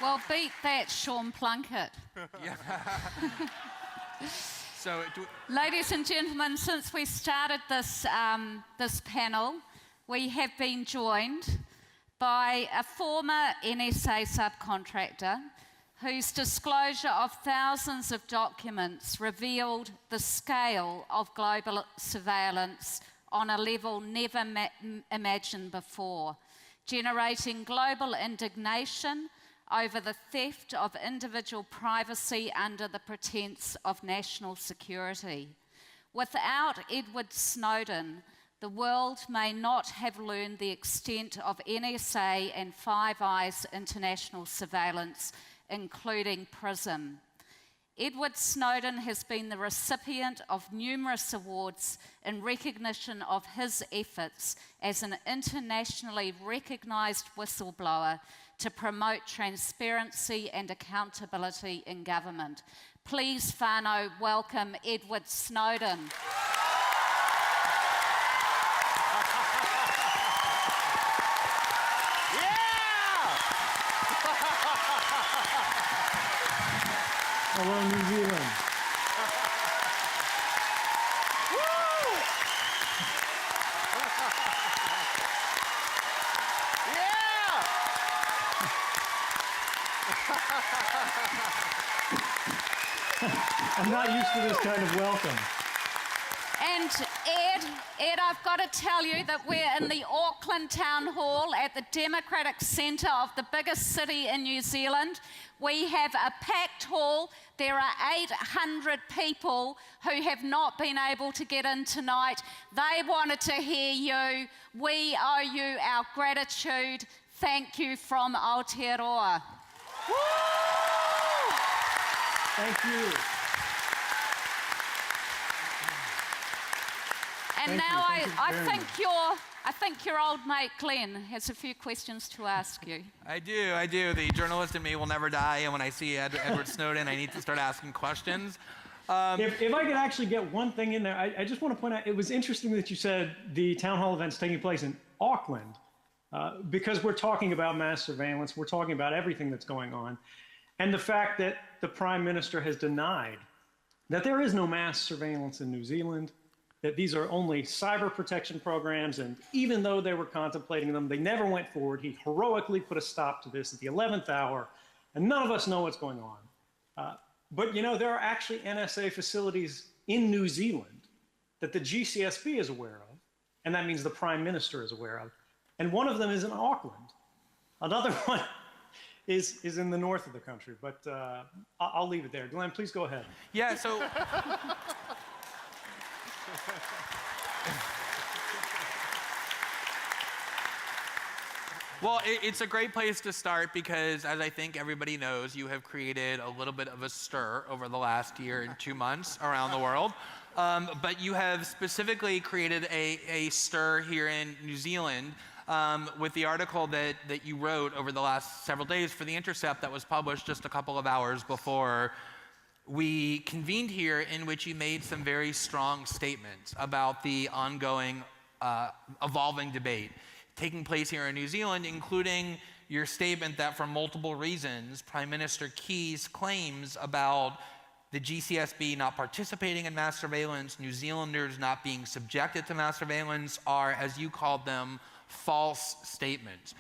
Well, beat that, Sean Plunkett. So, Ladies and gentlemen, since we started this panel, we have been joined by a former NSA subcontractor whose disclosure of thousands of documents revealed the scale of global surveillance on a level never imagined before, generating global indignation over the theft of individual privacy under the pretense of national security. Without Edward Snowden, the world may not have learned the extent of NSA and Five Eyes international surveillance, including PRISM. Edward Snowden has been the recipient of numerous awards in recognition of his efforts as an internationally recognised whistleblower to promote transparency and accountability in government. Please, whānau, welcome Edward Snowden. Hello, New Zealand. I'm not used to this kind of welcome. And Ed, I've got to tell you that we're in the Auckland Town Hall at the Democratic Centre of the biggest city in New Zealand. We have a packed hall. There are 800 people who have not been able to get in tonight. They wanted to hear you. We owe you our gratitude. Thank you from Aotearoa. Woo! Thank you. And now I think your old mate Glenn has a few questions to ask you. I do. The journalist in me will never die, and when I see Edward Snowden, I need to start asking questions. If I could actually get one thing in there, I just want to point out, it was interesting that you said the town hall event's taking place in Auckland, because we're talking about mass surveillance, we're talking about everything that's going on, and the fact that the Prime Minister has denied that there is no mass surveillance in New Zealand, that these are only cyber protection programs, and even though they were contemplating them, they never went forward. He heroically put a stop to this at the 11th hour, and none of us know what's going on. But you know, there are actually NSA facilities in New Zealand that the GCSB is aware of, and that means the Prime Minister is aware of, and one of them is in Auckland. Another one is in the north of the country, but I'll leave it there. Glenn, please go ahead. Yeah, so... Well, it's a great place to start because, as I think everybody knows, you have created a little bit of a stir over the last year and 2 months around the world. But you have specifically created a stir here in New Zealand with the article that you wrote over the last several days for The Intercept that was published just a couple of hours before we convened here, in which you made some very strong statements about the ongoing evolving debate taking place here in New Zealand, including your statement that for multiple reasons, Prime Minister Key's claims about the GCSB not participating in mass surveillance, New Zealanders not being subjected to mass surveillance are, as you called them, false statements.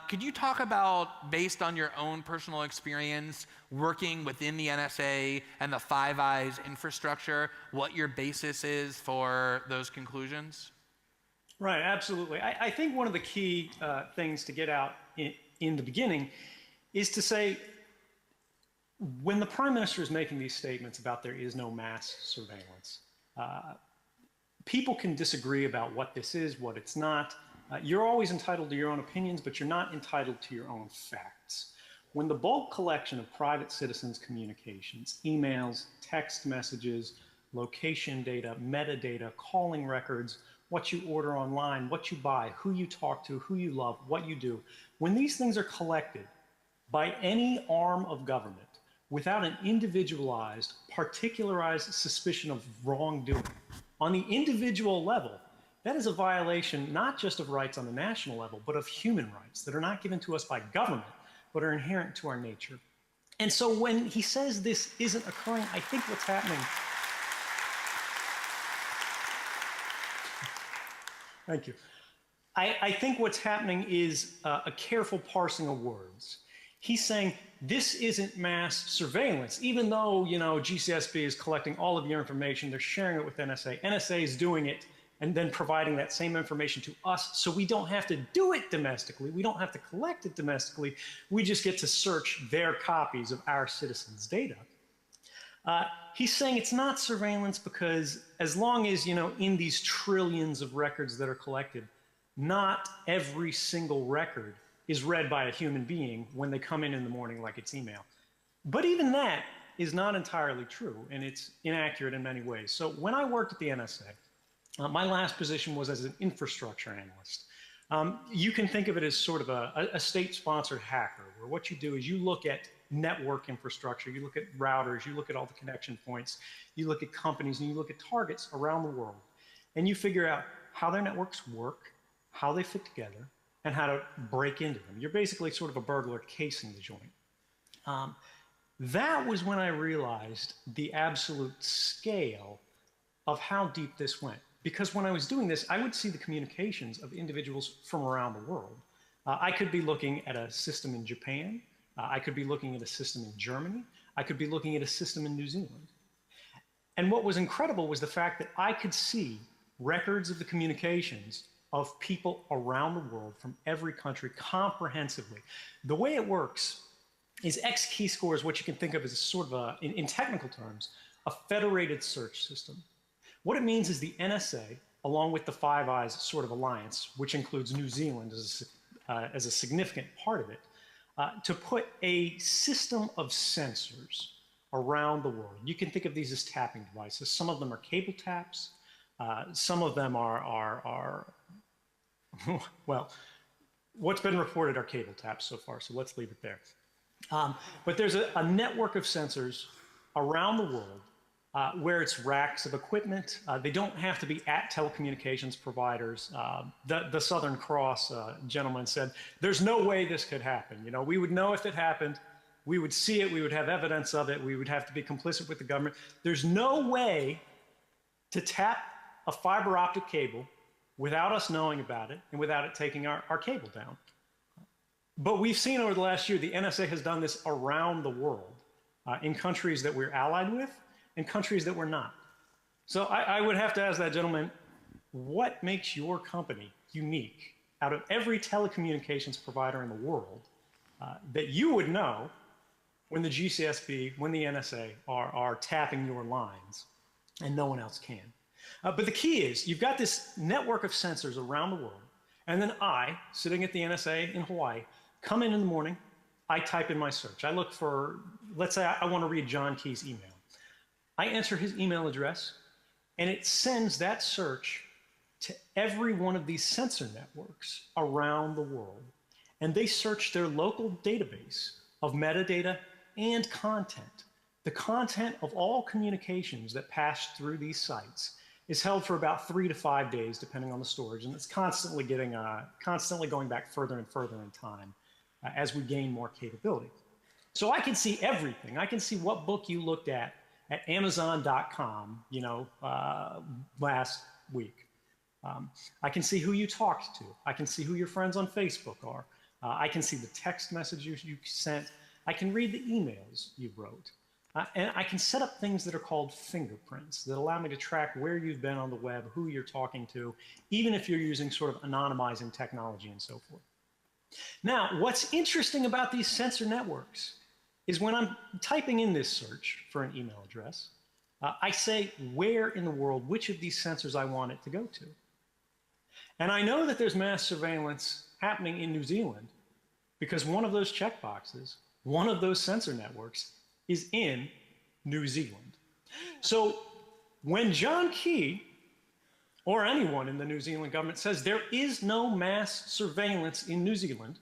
Could you talk about, based on your own personal experience working within the NSA and the Five Eyes infrastructure, what your basis is for those conclusions? Right, absolutely. I think one of the key things to get out in the beginning is to say, when the Prime Minister is making these statements about there is no mass surveillance, people can disagree about what this is, what it's not. You're always entitled to your own opinions, but you're not entitled to your own facts. When the bulk collection of private citizens' communications, emails, text messages, location data, metadata, calling records, what you order online, what you buy, who you talk to, who you love, what you do, when these things are collected by any arm of government without an individualized, particularized suspicion of wrongdoing, on the individual level, that is a violation not just of rights on the national level, but of human rights that are not given to us by government, but are inherent to our nature. And so when he says this isn't occurring, I think what's happening. Thank you. I think what's happening is a careful parsing of words. He's saying this isn't mass surveillance, even though, you know, GCSB is collecting all of your information, they're sharing it with NSA. NSA is doing it and then providing that same information to us, so we don't have to do it domestically. We don't have to collect it domestically. We just get to search their copies of our citizens' data. He's saying it's not surveillance because as long as, you know, in these trillions of records that are collected, not every single record is read by a human being when they come in the morning like it's email. But even that is not entirely true, and it's inaccurate in many ways. So when I worked at the NSA, my last position was as an infrastructure analyst. You can think of it as sort of a state-sponsored hacker, where what you do is you look at network infrastructure, you look at routers, you look at all the connection points, you look at companies, and you look at targets around the world, and you figure out how their networks work, how they fit together, and how to break into them. You're basically sort of a burglar casing the joint. That was when I realized the absolute scale of how deep this went. Because when I was doing this, I would see the communications of individuals from around the world. I could be looking at a system in Japan. I could be looking at a system in Germany. I could be looking at a system in New Zealand. And what was incredible was the fact that I could see records of the communications of people around the world from every country comprehensively. The way it works is X key score is what you can think of as a sort of in technical terms, a federated search system. What it means is the NSA, along with the Five Eyes sort of alliance, which includes New Zealand as a significant part of it, to put a system of sensors around the world. You can think of these as tapping devices. Some of them are cable taps. Some of them are well, what's been reported are cable taps so far, so let's leave it there. But there's a network of sensors around the world where it's racks of equipment. They don't have to be at telecommunications providers. The Southern Cross gentleman said, there's no way this could happen. You know, we would know if it happened. We would see it. We would have evidence of it. We would have to be complicit with the government. There's no way to tap a fiber optic cable without us knowing about it and without it taking our cable down. But we've seen over the last year, the NSA has done this around the world in countries that we're allied with and countries that we're not. So I would have to ask that gentleman, what makes your company unique out of every telecommunications provider in the world that you would know when the GCSB, when the NSA are tapping your lines and no one else can? But the key is, you've got this network of sensors around the world, and then I, sitting at the NSA in Hawaii, come in the morning, I type in my search. I look for, let's say I want to read John Key's email. I enter his email address, and it sends that search to every one of these sensor networks around the world. And they search their local database of metadata and content. The content of all communications that pass through these sites is held for about 3 to 5 days, depending on the storage, and it's constantly going back further and further in time as we gain more capability. So I can see everything. I can see what book you looked at Amazon.com, you know, last week. I can see who you talked to. I can see who your friends on Facebook are. I can see the text messages you sent. I can read the emails you wrote. And I can set up things that are called fingerprints that allow me to track where you've been on the web, who you're talking to, even if you're using sort of anonymizing technology and so forth. Now, what's interesting about these sensor networks is when I'm typing in this search for an email address, I say where in the world, which of these sensors I want it to go to. And I know that there's mass surveillance happening in New Zealand because one of those checkboxes, one of those sensor networks, is in New Zealand. So when John Key or anyone in the New Zealand government says there is no mass surveillance in New Zealand,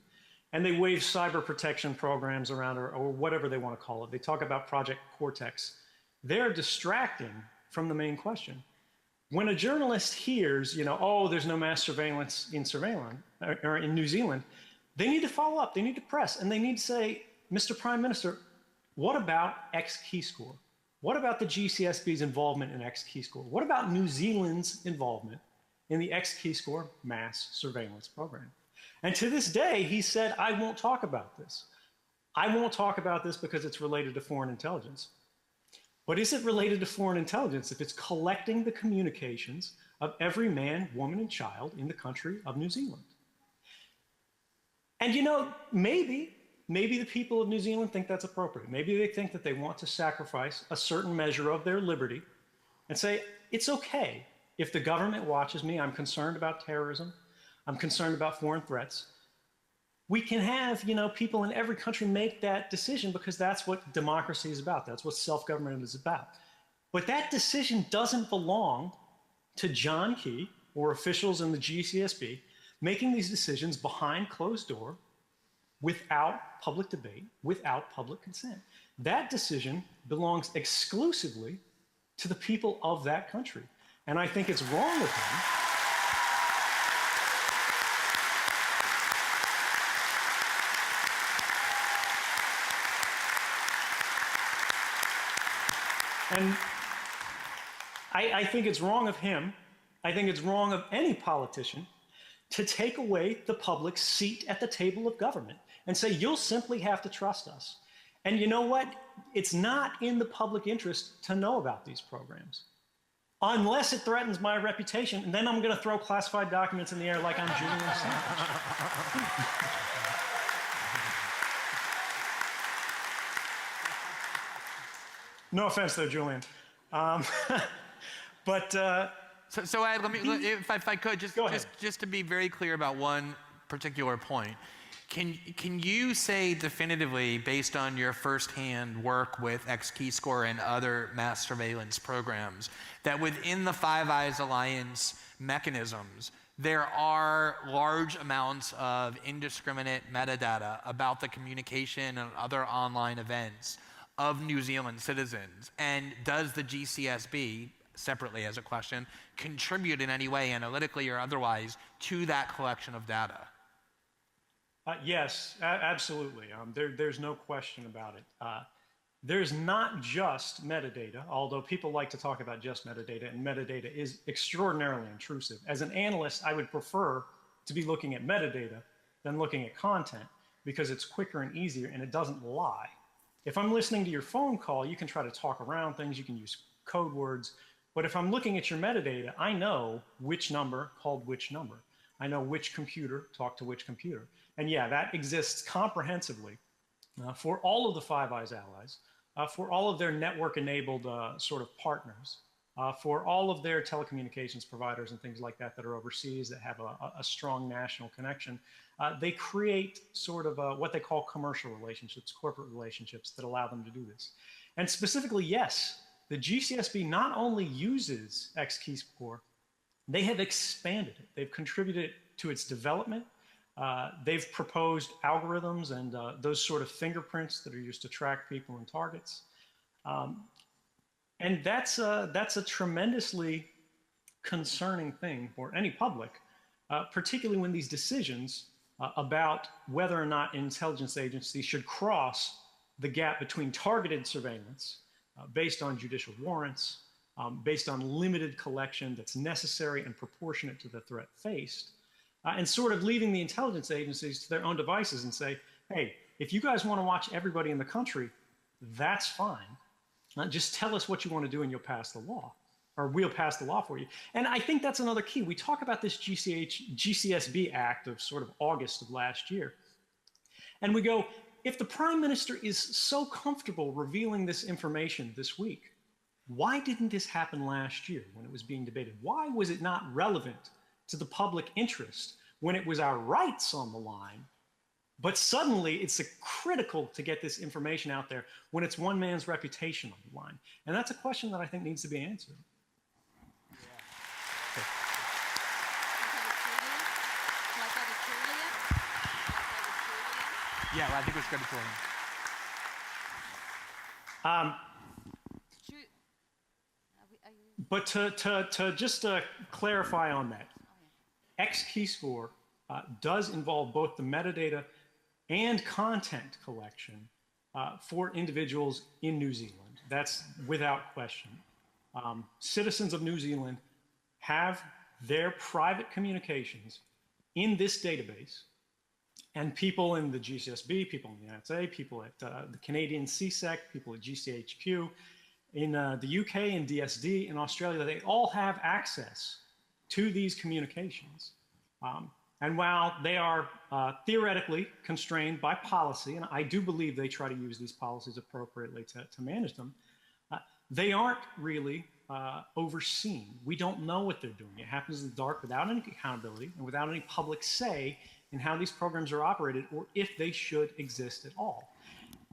and they wave cyber protection programs around or whatever they want to call it, they talk about Project Cortex, they're distracting from the main question. When a journalist hears, you know, oh, there's no mass surveillance in New Zealand, they need to follow up, they need to press, and they need to say, Mr. Prime Minister, what about X key score? What about the GCSB's involvement in X key score? What about New Zealand's involvement in the X key score mass surveillance program? And to this day, he said, I won't talk about this. I won't talk about this because it's related to foreign intelligence. But is it related to foreign intelligence if it's collecting the communications of every man, woman, and child in the country of New Zealand? And you know, maybe the people of New Zealand think that's appropriate. Maybe they think that they want to sacrifice a certain measure of their liberty and say, it's okay if the government watches me. I'm concerned about terrorism. I'm concerned about foreign threats. We can have, you know, people in every country make that decision because that's what democracy is about. That's what self-government is about. But that decision doesn't belong to John Key or officials in the GCSB making these decisions behind closed door without public debate, without public consent. That decision belongs exclusively to the people of that country. And I think it's wrong of him. And I think it's wrong of him, I think it's wrong of any politician to take away the public's seat at the table of government and say, you'll simply have to trust us. And you know what? It's not in the public interest to know about these programs, unless it threatens my reputation, and then I'm going to throw classified documents in the air like I'm Julian Assange. No offense, though, Julian. So Ed, if I could, just to be very clear about one particular point, can you say definitively, based on your firsthand work with X-Keyscore and other mass surveillance programs, that within the Five Eyes Alliance mechanisms, there are large amounts of indiscriminate metadata about the communication and other online events of New Zealand citizens? And does the GCSB, separately as a question, contribute in any way, analytically or otherwise, to that collection of data? Yes, absolutely. There's no question about it. There's not just metadata, although people like to talk about just metadata, and metadata is extraordinarily intrusive. As an analyst, I would prefer to be looking at metadata than looking at content because it's quicker and easier and it doesn't lie. If I'm listening to your phone call, you can try to talk around things, you can use code words, but if I'm looking at your metadata, I know which number called which number. I know which computer talked to which computer. And yeah, that exists comprehensively for all of the Five Eyes allies, for all of their network-enabled sort of partners, for all of their telecommunications providers and things like that that are overseas that have a strong national connection. They create sort of what they call commercial relationships, corporate relationships that allow them to do this. And specifically, yes, the GCSB not only uses X-Keyscore, they have expanded it. They've contributed to its development. They've proposed algorithms and those sort of fingerprints that are used to track people and targets. And that's a tremendously concerning thing for any public, particularly when these decisions about whether or not intelligence agencies should cross the gap between targeted surveillance based on judicial warrants, based on limited collection that's necessary and proportionate to the threat faced, and sort of leaving the intelligence agencies to their own devices and say, hey, if you guys want to watch everybody in the country, that's fine. Just tell us what you want to do and you'll pass the law, or we'll pass the law for you. And I think that's another key. We talk about this GCSB Act of sort of August of last year, and we go, if the Prime Minister is so comfortable revealing this information this week, why didn't this happen last year when it was being debated? Why was it not relevant to the public interest when it was our rights on the line? But suddenly it's critical to get this information out there when it's one man's reputation on the line. And that's a question that I think needs to be answered. Yeah, well, I think it's good to But to just clarify on that, X-Keyscore does involve both the metadata and content collection for individuals in New Zealand. That's without question. Citizens of New Zealand have their private communications in this database, and people in the GCSB, people in the NSA, people at the Canadian CSEC, people at GCHQ, in the UK and DSD, in Australia, they all have access to these communications. And while they are theoretically constrained by policy, and I do believe they try to use these policies appropriately to manage them, they aren't really overseen. We don't know what they're doing. It happens in the dark without any accountability and without any public say in how these programs are operated or if they should exist at all.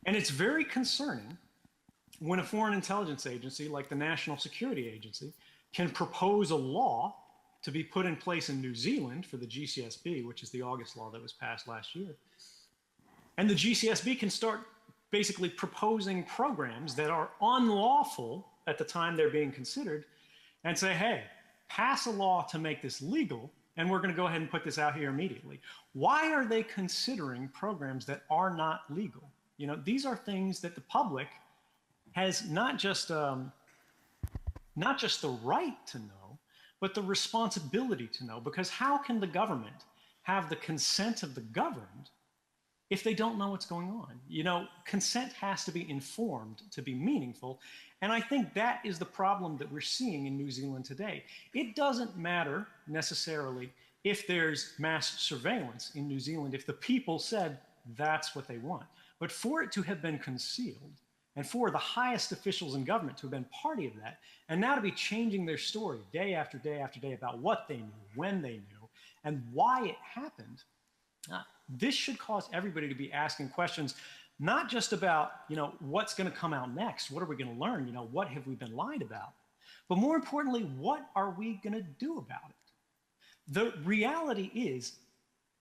And it's very concerning when a foreign intelligence agency like the National Security Agency can propose a law to be put in place in New Zealand for the GCSB, which is the August law that was passed last year. And the GCSB can start basically proposing programs that are unlawful at the time they're being considered and say, hey, pass a law to make this legal, and we're going to go ahead and put this out here immediately. Why are they considering programs that are not legal? You know, these are things that the public has not just the right to know, but the responsibility to know, because how can the government have the consent of the governed if they don't know what's going on? You know, consent has to be informed to be meaningful, and I think that is the problem that we're seeing in New Zealand today. It doesn't matter necessarily if there's mass surveillance in New Zealand, if the people said that's what they want. But for it to have been concealed, and for the highest officials in government to have been party of that, and now to be changing their story day after day after day about what they knew, when they knew, and why it happened, this should cause everybody to be asking questions, not just about, you know, what's going to come out next, what are we going to learn, you know, what have we been lied about, but more importantly, what are we going to do about it? The reality is,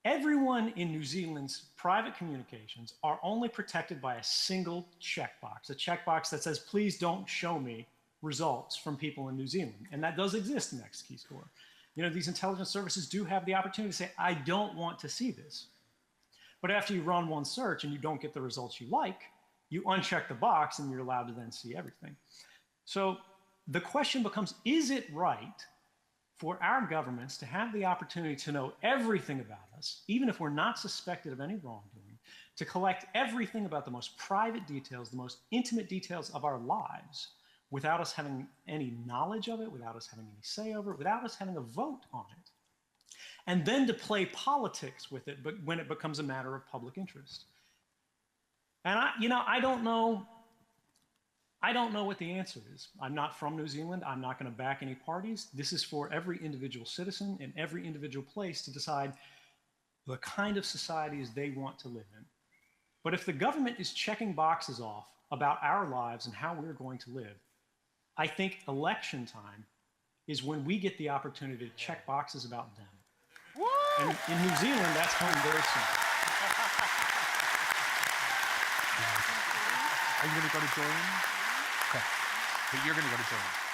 everyone in New Zealand's private communications are only protected by a single checkbox, a checkbox that says, please don't show me results from people in New Zealand. And that does exist in X-Keyscore. You know, these intelligence services do have the opportunity to say, I don't want to see this. But after you run one search and you don't get the results you like, you uncheck the box and you're allowed to then see everything. So the question becomes, is it right for our governments to have the opportunity to know everything about us, even if we're not suspected of any wrongdoing, to collect everything about the most private details, the most intimate details of our lives, without us having any knowledge of it, without us having any say over it, without us having a vote on it, and then to play politics with it, but when it becomes a matter of public interest? And I don't know what the answer is. I'm not from New Zealand. I'm not going to back any parties. This is for every individual citizen in every individual place to decide the kind of societies they want to live in. But if the government is checking boxes off about our lives and how we're going to live, I think election time is when we get the opportunity to check boxes about them. Woo! And in New Zealand, that's coming very soon. Are you going to go to Julian? Okay. But you're going to go to Julian.